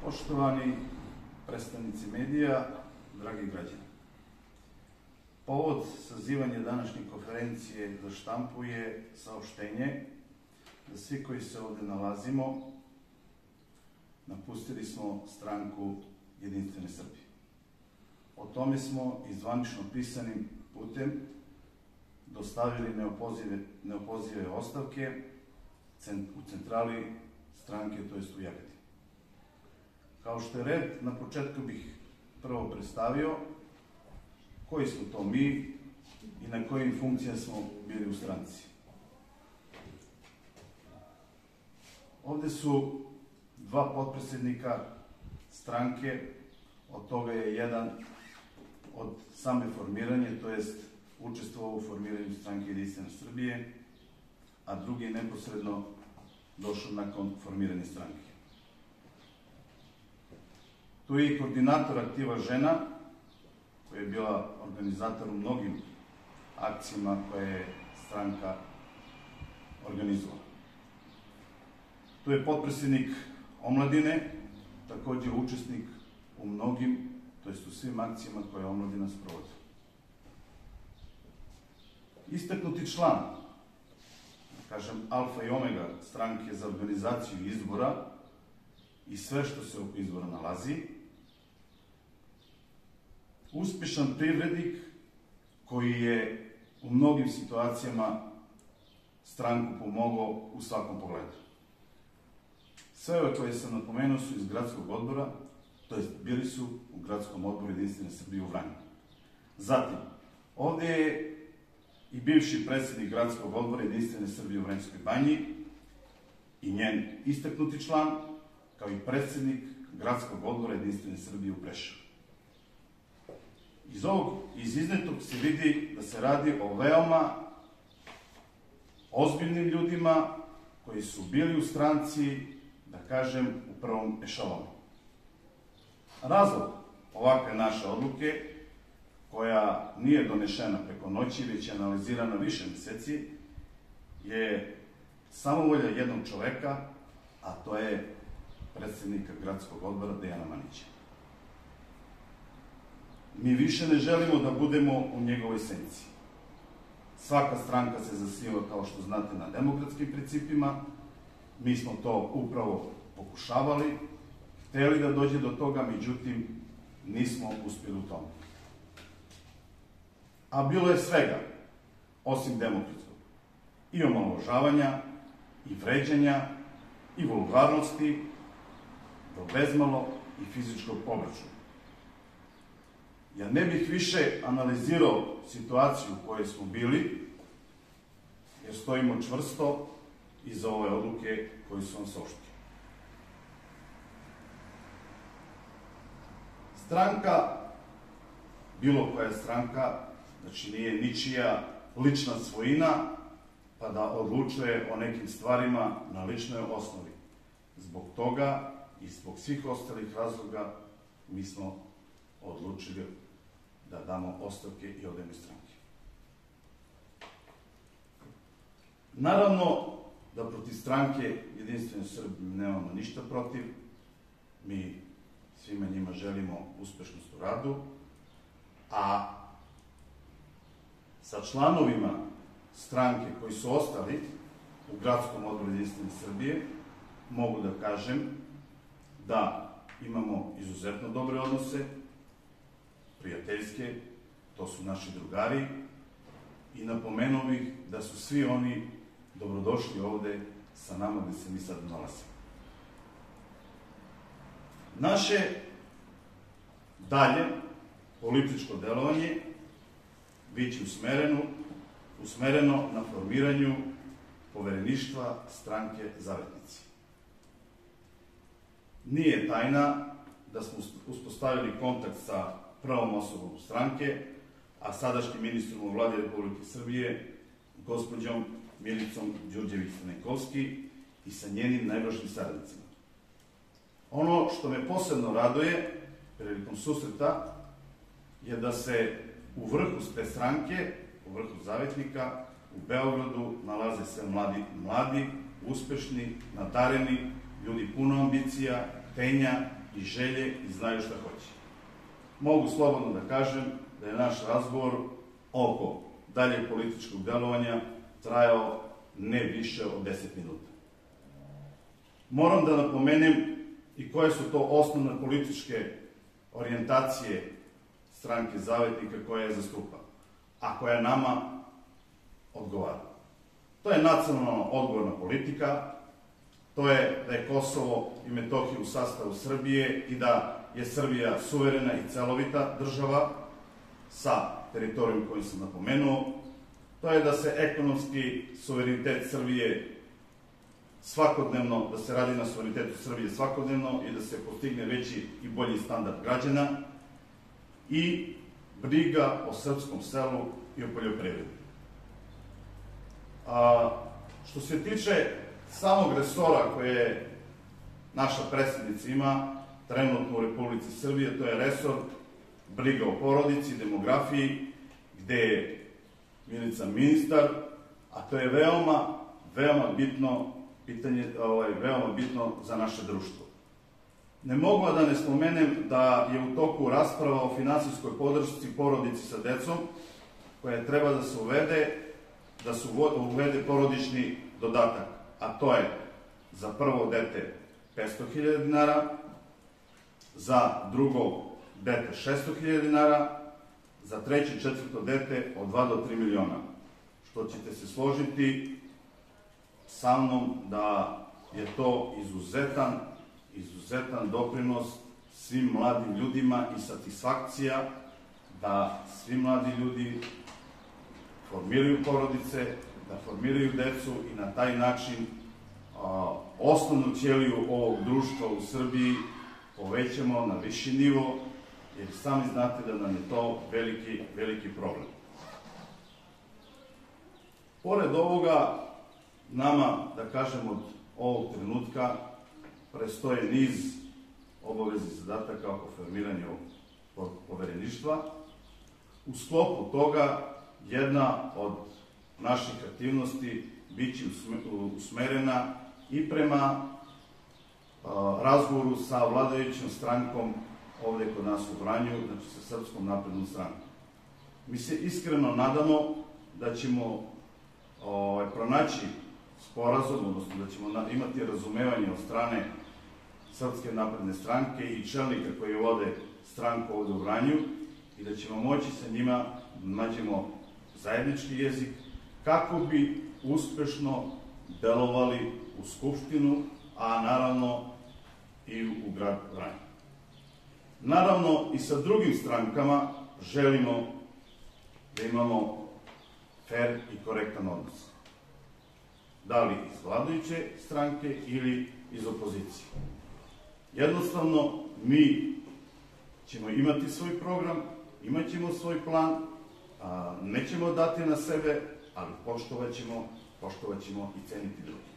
Poštovani predstavnici medija, dragi građani, povod sazivanja današnje konferencije za štampu je saopštenje da svi koji se ovde nalazimo napustili smo stranku Jedinstvene Srbije. O tome smo i zvanično pisanim putem dostavili neopozive ostavke u centrali stranke, to jest u Jagodini. Kao što je red, na početku bih prvo predstavio koji smo to mi i na kojim funkcijama smo bili u stranci. Ovde su dva potpredsednika stranke, od toga je jedan od same formiranje, to jest učestvovao u formiranju stranke Jedinstvene Srbije, a drugi je neposredno došao nakon formiranja stranke. Tu je i koordinator aktiva žena, koja je bila organizator u mnogim akcijama koje je stranka organizovala. Tu je potpredsednik omladine, takođe učesnik u mnogim, to jest u svim akcijama koje je omladina sprovodi. Istaknuti član, kažem, alfa i omega stranke za organizaciju izbora i sve što se oko izbora nalazi, uspešan privrednik koji je u mnogim situacijama stranku pomogao u svakom pogledu. Sve ove koje sam napomenuo su iz gradskog odbora, to jest bili su u gradskom odboru Jedinstvene Srbije u Vranju. Zatim, ovde je i bivši predsednik gradskog odbora Jedinstvene Srbije u Vranjskoj banji i njen istaknuti član, kao i predsednik gradskog odbora Jedinstvene Srbije u Preševu. Iz iznetog se vidi da se radi o veoma ozbiljnim ljudima koji su bili u stranci, da kažem, u prvom ešalonu. Razlog ovakve naše odluke, koja nije donešena preko noći, već je analizirana više meseci, je samovolja jednog čoveka, a to je predsednika gradskog odbora Dejana Manića. Mi više ne želimo da budemo u njegovoj senci. Svaka stranka se zasniva, kao što znate, na demokratskim principima. Mi smo to upravo pokušavali, hteli da dođe do toga, međutim, nismo uspjeli u tome. A bilo je svega, osim demokratskog. I omalovažavanja, i vređanja, i vulgarnosti, do bezmalo i fizičkog obračuna. Ja ne bih više analizirao situaciju u kojoj smo bili, jer stojimo čvrsto iza ove odluke koju su vam saopštili. Stranka, bilo koja stranka, znači nije ničija lična svojina, pa da odlučuje o nekim stvarima na ličnoj osnovi. Zbog toga i zbog svih ostalih razloga mi smo odlučili da damo ostavke i odemo iz stranke. Naravno da protiv stranke Jedinstvene Srbije nemamo ništa protiv, mi svima njima želimo uspešnost u radu, a sa članovima stranke koji su ostali u gradskom odboru Jedinstvene Srbije mogu da kažem da imamo izuzetno dobre odnose, prijateljske, to su naši drugari, i napomenuo bih da su svi oni dobrodošli ovde sa nama gde se mi sad nalazimo. Naše dalje političko delovanje biće usmereno na formiranju povereništva stranke Zavetnici. Nije tajna da smo uspostavili kontakt sa prvom osobom stranke, a sadašnjim ministrom u vladi Republike Srbije, gospođom Milicom Đurđević-Stamenkovski, i sa njenim najbližim saradnicima. Ono što me posebno raduje prilikom susreta je da se u vrhu te stranke, u vrhu Zavetnika, u Beogradu nalaze sve mladi, uspešni, nadareni, ljudi puno ambicija, tenja, i želje i znaju šta hoće. Mogu slobodno da kažem da je naš razgovor oko daljeg političkog delovanja trajao ne više od 10 minuta. Moram da napomenem i koje su to osnovne političke orijentacije stranke Zavetnika koja je zastupa, a koja nama odgovara. To je nacionalno odgovorna politika, to je da je Kosovo i Metohija u sastavu Srbije i da je Srbija suverena i celovita država sa teritorijom koju sam napomenuo. To je da se ekonomski suverenitet Srbije svakodnevno, da se radi na suverenitetu Srbije svakodnevno i da se postigne veći i bolji standard građana i briga o srpskom selu i o poljoprivredi. Što se tiče samog resora koje naša predsjednica ima trenutno u Republici Srbije, to je resor briga o porodici, demografiji, gde je Milica ministar, a to je veoma bitno pitanje, veoma bitno za naše društvo. Ne mogu da ne spomenem da je u toku rasprava o finansijskoj podršci porodici sa decom, koja treba da se uvede porodični dodatak, a to je za prvo dete 500.000 dinara, za drugo dete 600.000 dinara, za treće i četvrto dete od 2 do 3 miliona. Što ćete se složiti sa mnom da je to izuzetan doprinos svim mladim ljudima i satisfakcija da svi mladi ljudi formiraju porodice, da formiraju decu i na taj način osnovnu ćeliju ovog društva u Srbiji povećamo na viši nivo, jer sami znate da nam je to veliki problem. Pored ovoga, nama, da kažem, od ovog trenutka prestoje niz obaveza i zadataka oko formiranja povereništva. U sklopu toga jedna od naših aktivnosti biće usmerena i prema razgovoru sa vladajućom strankom ovde kod nas u Vranju, znači sa Srpskom naprednom strankom. Mi se iskreno nadamo da ćemo pronaći sporazum, odnosno da ćemo imati razumevanje od strane Srpske napredne stranke i čelnika koji vode stranku ovde u Vranju i da ćemo moći sa njima da nađemo zajednički jezik kako bi uspešno delovali u Skupštinu, a naravno i u grad Vranje. Naravno i sa drugim strankama želimo da imamo fer i korektan odnos. Da li iz vladajuće stranke ili iz opozicije. Jednostavno, mi ćemo imati svoj program, imat ćemo svoj plan, nećemo dati na sebe, ali poštovat ćemo i ceniti drugi.